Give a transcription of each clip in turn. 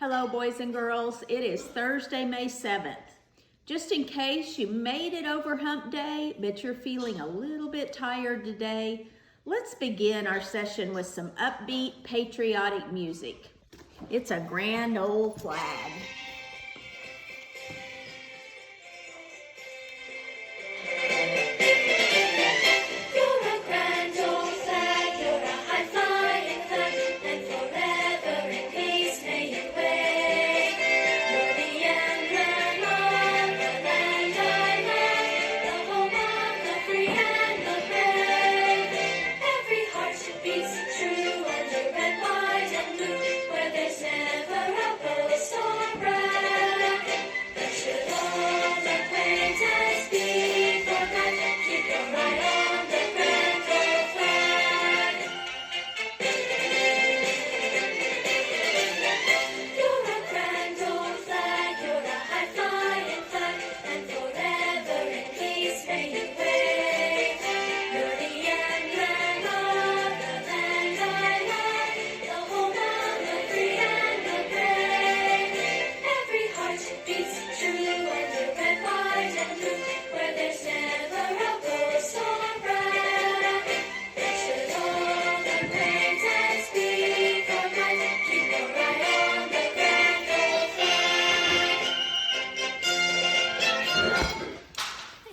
Hello, boys and girls. It is Thursday, May 7th. Just in case you made it over hump day, but you're feeling a little bit tired today, let's begin our session with some upbeat, patriotic music. It's a grand old flag.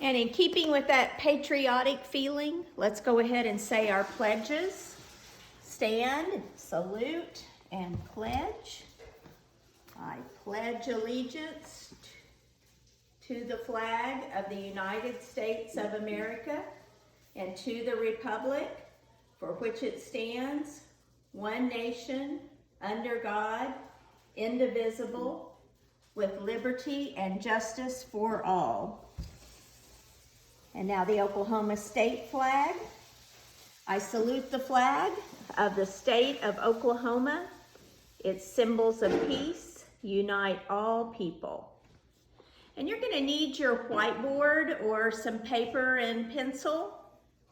And in keeping with that patriotic feeling, let's go ahead and say our pledges. Stand, salute, and pledge. I pledge allegiance to the flag of the United States of America and to the republic for which it stands, one nation, under God, indivisible, with liberty and justice for all. And now the Oklahoma state flag. I salute the flag of the state of Oklahoma. Its symbols of peace unite all people. And you're going to need your whiteboard or some paper and pencil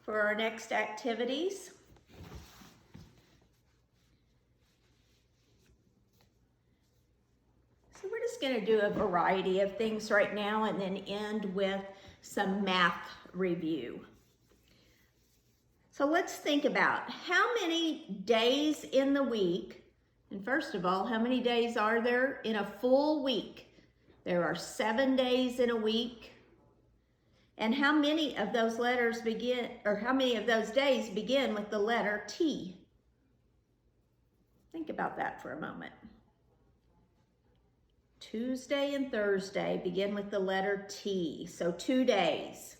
for our next activities. So we're just going to do a variety of things right now and then end with some math review. So let's think about how many days in the week, and first of all, how many days are there in a full week? There are 7 days in a week. And how many of those letters begin, or how many of those days begin with the letter T? Think about that for a moment. Tuesday and Thursday begin with the letter T, so 2 days.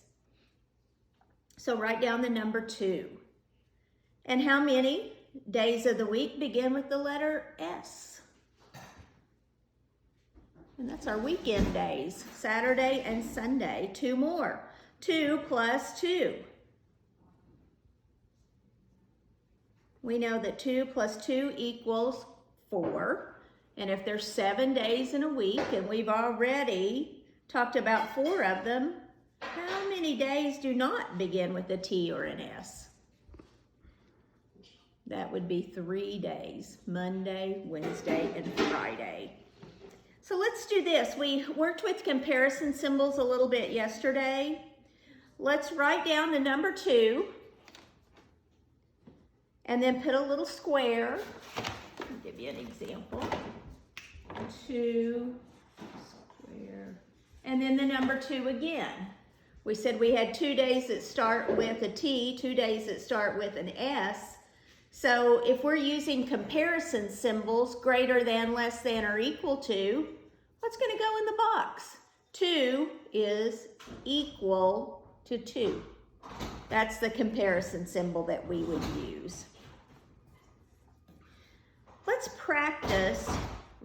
So write down the number 2. And how many days of the week begin with the letter S? And that's our weekend days, Saturday and Sunday. 2 more. 2 plus 2. We know that 2 plus 2 equals 4. And if there's 7 days in a week, and we've already talked about 4 of them, how many days do not begin with a T or an S? That would be 3 days, Monday, Wednesday, and Friday. So let's do this. We worked with comparison symbols a little bit yesterday. Let's write down the number 2, and then put a little square. I'll give you an example. 2 square, and then the number 2 again. We said we had 2 days that start with a T, 2 days that start with an S. So if we're using comparison symbols, greater than, less than, or equal to, what's going to go in the box? 2 is equal to 2. That's the comparison symbol that we would use. Let's practice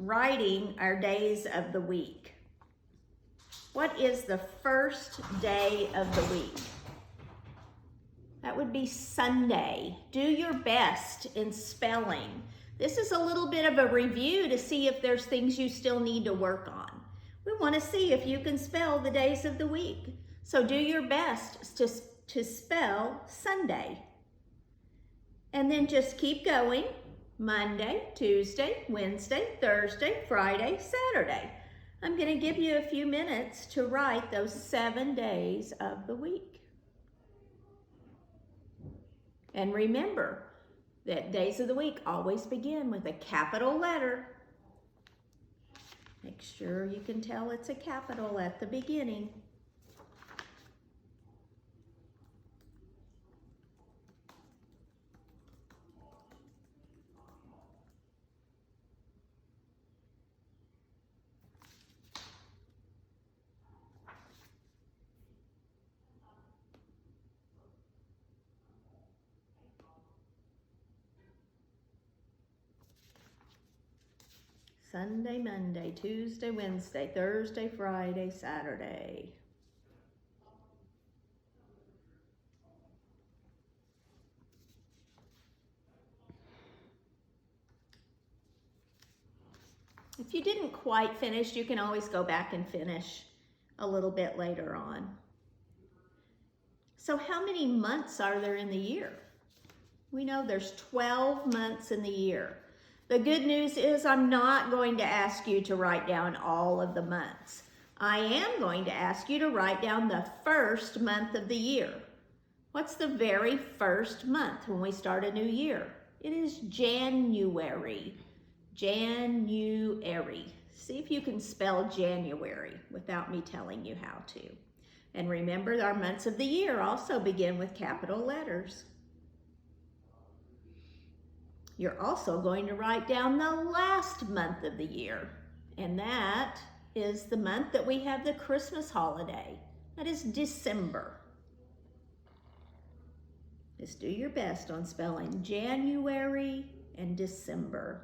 writing our days of the week. What is the first day of the week? That would be Sunday. Do your best in spelling. This is a little bit of a review to see if there's things you still need to work on. We want to see if you can spell the days of the week. So do your best to spell Sunday. And then just keep going. Monday, Tuesday, Wednesday, Thursday, Friday, Saturday. I'm going to give you a few minutes to write those 7 days of the week. And remember that days of the week always begin with a capital letter. Make sure you can tell it's a capital at the beginning. Sunday, Monday, Tuesday, Wednesday, Thursday, Friday, Saturday. If you didn't quite finish, you can always go back and finish a little bit later on. So how many months are there in the year? We know there's 12 months in the year. The good news is I'm not going to ask you to write down all of the months. I am going to ask you to write down the first month of the year. What's the very first month when we start a new year? It is January. January. See if you can spell January without me telling you how to. And remember, our months of the year also begin with capital letters. You're also going to write down the last month of the year, and that is the month that we have the Christmas holiday. That is December. Just do your best on spelling January and December.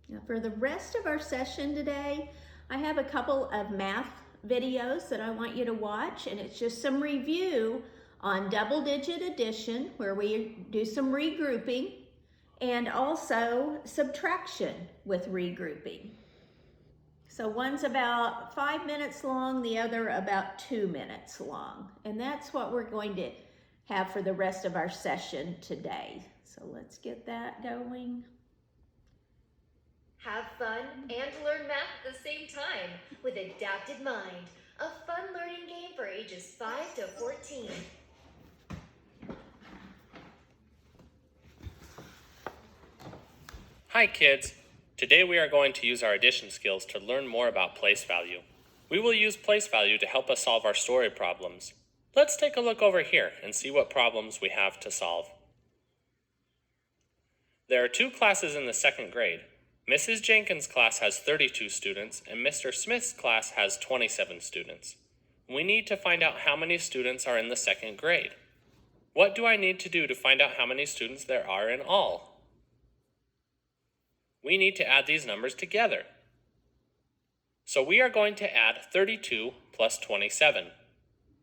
Now for the rest of our session today, I have a couple of math videos that I want you to watch, and it's just some review on double-digit addition where we do some regrouping, and also subtraction with regrouping. So one's about 5 minutes long, the other about 2 minutes long, and that's what we're going to have for the rest of our session today. So let's get that going. Have fun and learn math at the same time with Adapted Mind, a fun learning game for ages 5 to 14. Hi kids! Today we are going to use our addition skills to learn more about place value. We will use place value to help us solve our story problems. Let's take a look over here and see what problems we have to solve. There are 2 classes in the 2nd grade. Mrs. Jenkins' class has 32 students and Mr. Smith's class has 27 students. We need to find out how many students are in the 2nd grade. What do I need to do to find out how many students there are in all? We need to add these numbers together. So we are going to add 32 plus 27.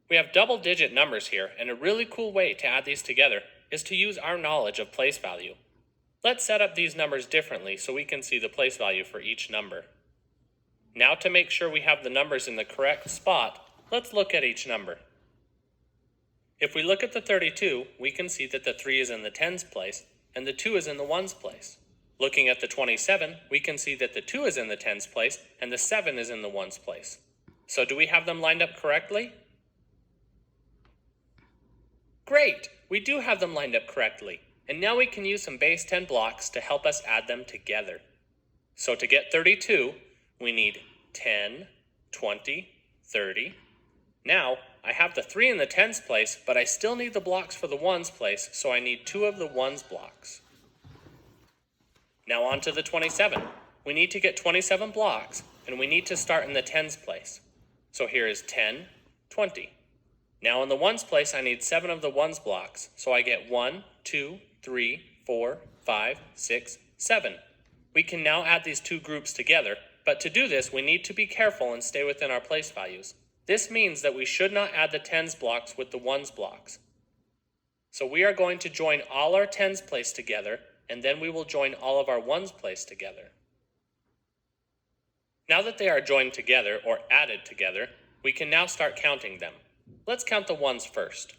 We have double-digit numbers here, and a really cool way to add these together is to use our knowledge of place value. Let's set up these numbers differently so we can see the place value for each number. Now to make sure we have the numbers in the correct spot, let's look at each number. If we look at the 32, we can see that the 3 is in the tens place and the 2 is in the ones place. Looking at the 27, we can see that the 2 is in the tens place and the 7 is in the ones place. So do we have them lined up correctly? Great! We do have them lined up correctly. And now we can use some base 10 blocks to help us add them together. So to get 32, we need 10, 20, 30. Now, I have the 3 in the tens place, but I still need the blocks for the ones place, so I need 2 of the ones blocks. Now on to the 27. We need to get 27 blocks, and we need to start in the tens place. So here is 10, 20. Now in the ones place, I need 7 of the ones blocks, so I get 1, 2, 3, 4, 5, 6, 7. We can now add these 2 groups together, but to do this, we need to be careful and stay within our place values. This means that we should not add the tens blocks with the ones blocks. So we are going to join all our tens place together, and then we will join all of our ones place together. Now that they are joined together or added together, we can now start counting them. Let's count the ones first.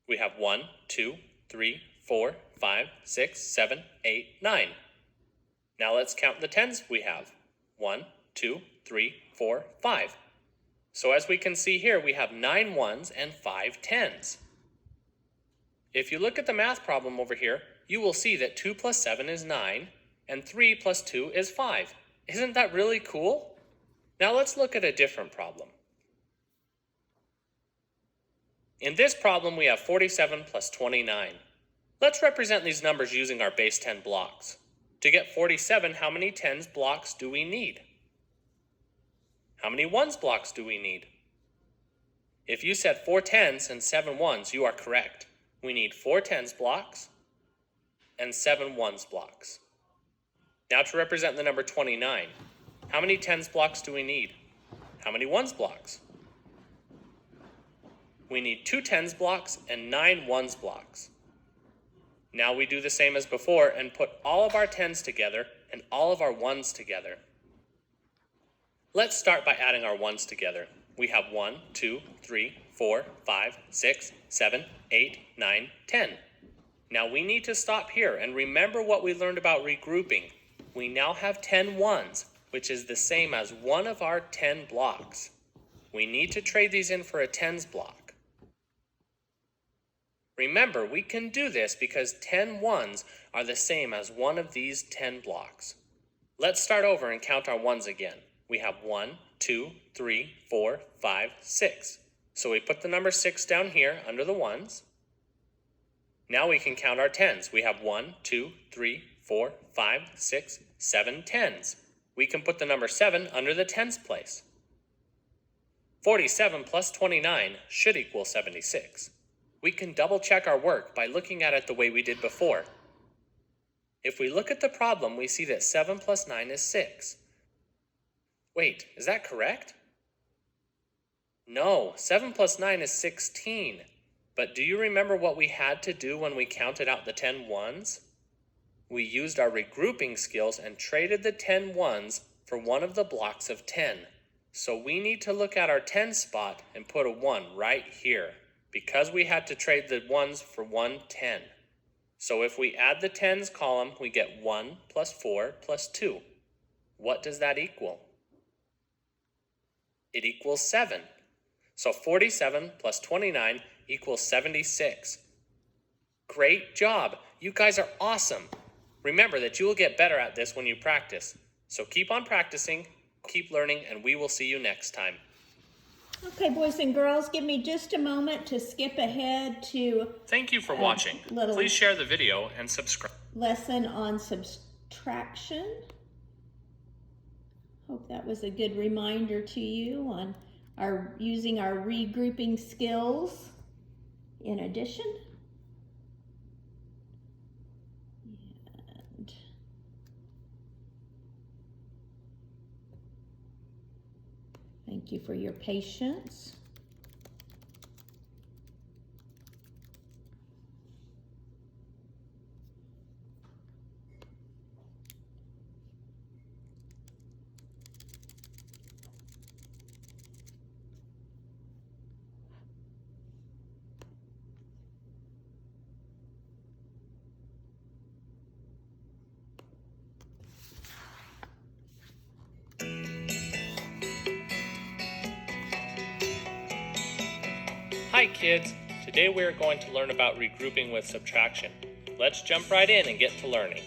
We have 1, 2, 3, 4, 5, 6, 7, 8, 9. Now let's count the tens we have. 1, 2, 3, 4, 5. So as we can see here, we have 9 ones and 5 tens. If you look at the math problem over here, you will see that 2 plus 7 is 9, and 3 plus 2 is 5. Isn't that really cool? Now let's look at a different problem. In this problem, we have 47 plus 29. Let's represent these numbers using our base 10 blocks. To get 47, how many tens blocks do we need? How many ones blocks do we need? If you said 4 tens and 7 ones, you are correct. We need 4 tens blocks and 7 ones blocks. Now to represent the number 29, how many tens blocks do we need? How many ones blocks? We need 2 tens blocks and 9 ones blocks. Now we do the same as before and put all of our tens together and all of our ones together. Let's start by adding our ones together. We have 1, 2, 3, 4, 5, 6, 7, 8, 9, 10. Now we need to stop here and remember what we learned about regrouping. We now have 10 ones, which is the same as one of our 10 blocks. We need to trade these in for a tens block. Remember, we can do this because 10 ones are the same as one of these 10 blocks. Let's start over and count our ones again. We have 1, 2, 3, 4, 5, 6. So we put the number 6 down here under the ones. Now we can count our tens. We have 1, 2, 3, 4, 5, 6, 7 tens. We can put the number 7 under the tens place. 47 plus 29 should equal 76. We can double check our work by looking at it the way we did before. If we look at the problem, we see that 7 plus 9 is 6. Wait, is that correct? No, 7 plus 9 is 16. But do you remember what we had to do when we counted out the 10 ones? We used our regrouping skills and traded the 10 ones for one of the blocks of 10. So we need to look at our 10 spot and put a 1 right here, because we had to trade the ones for 1 10. So if we add the tens column, we get 1 plus 4 plus 2. What does that equal? It equals 7. So 47 plus 29 equals 76. Great job! You guys are awesome! Remember that you will get better at this when you practice. So keep on practicing, keep learning, and we will see you next time. Okay, boys and girls, give me just a moment to skip ahead to Thank you for watching. little- Please share the video and subscribe. lesson on subtraction. Hope that was a good reminder to you on using our regrouping skills in addition. And thank you for your patience. Hi kids! Today we are going to learn about regrouping with subtraction. Let's jump right in and get to learning.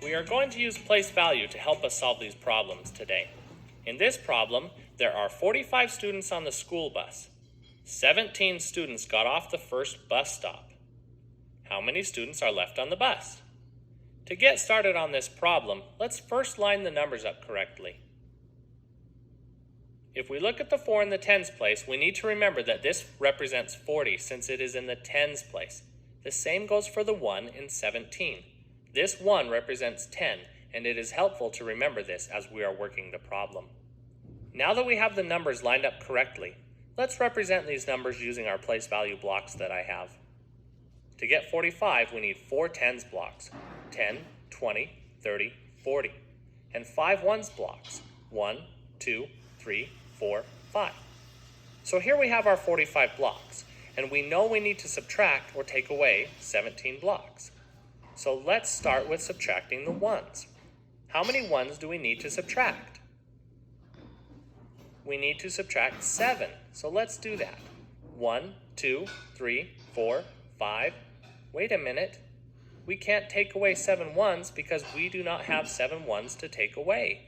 We are going to use place value to help us solve these problems today. In this problem, there are 45 students on the school bus. 17 students got off the first bus stop. How many students are left on the bus? To get started on this problem, let's first line the numbers up correctly. If we look at the 4 in the tens place, we need to remember that this represents 40 since it is in the tens place. The same goes for the 1 in 17. This 1 represents 10, and it is helpful to remember this as we are working the problem. Now that we have the numbers lined up correctly, let's represent these numbers using our place value blocks that I have. To get 45, we need 4 tens blocks. 10, 20, 30, 40. And 5 ones blocks. 1, 2, 3, 4, 5. So here we have our 45 blocks, and we know we need to subtract or take away 17 blocks. So let's start with subtracting the ones. How many ones do we need to subtract? We need to subtract 7, so let's do that. 1, 2, 3, 4, 5. Wait a minute. We can't take away 7 ones because we do not have 7 ones to take away.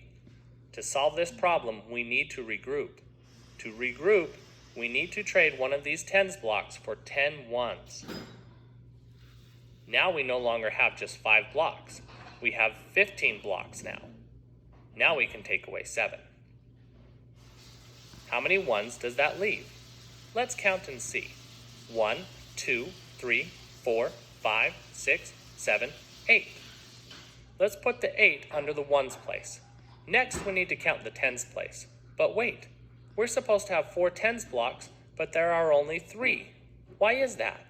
To solve this problem, we need to regroup. To regroup, we need to trade one of these tens blocks for 10 ones. Now we no longer have just 5 blocks. We have 15 blocks now. Now we can take away 7. How many ones does that leave? Let's count and see. 1, 2, 3, 4, 5, 6, 7, 8. Let's put the 8 under the ones place. Next, we need to count the tens place. But wait, we're supposed to have 4 tens blocks, but there are only 3. Why is that?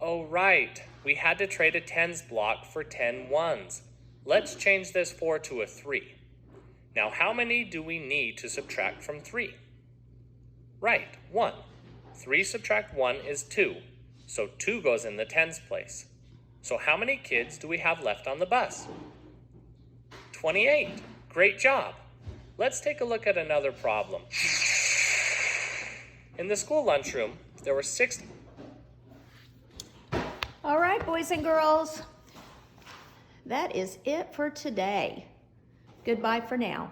Oh, right. We had to trade a tens block for 10 ones. Let's change this 4 to a 3. Now, how many do we need to subtract from 3? Right, 1. 3 subtract 1 is 2, so 2 goes in the tens place. So how many kids do we have left on the bus? 28. Great job. Let's take a look at another problem. In the school lunchroom, there were 6... All right, boys and girls, that is it for today. Goodbye for now.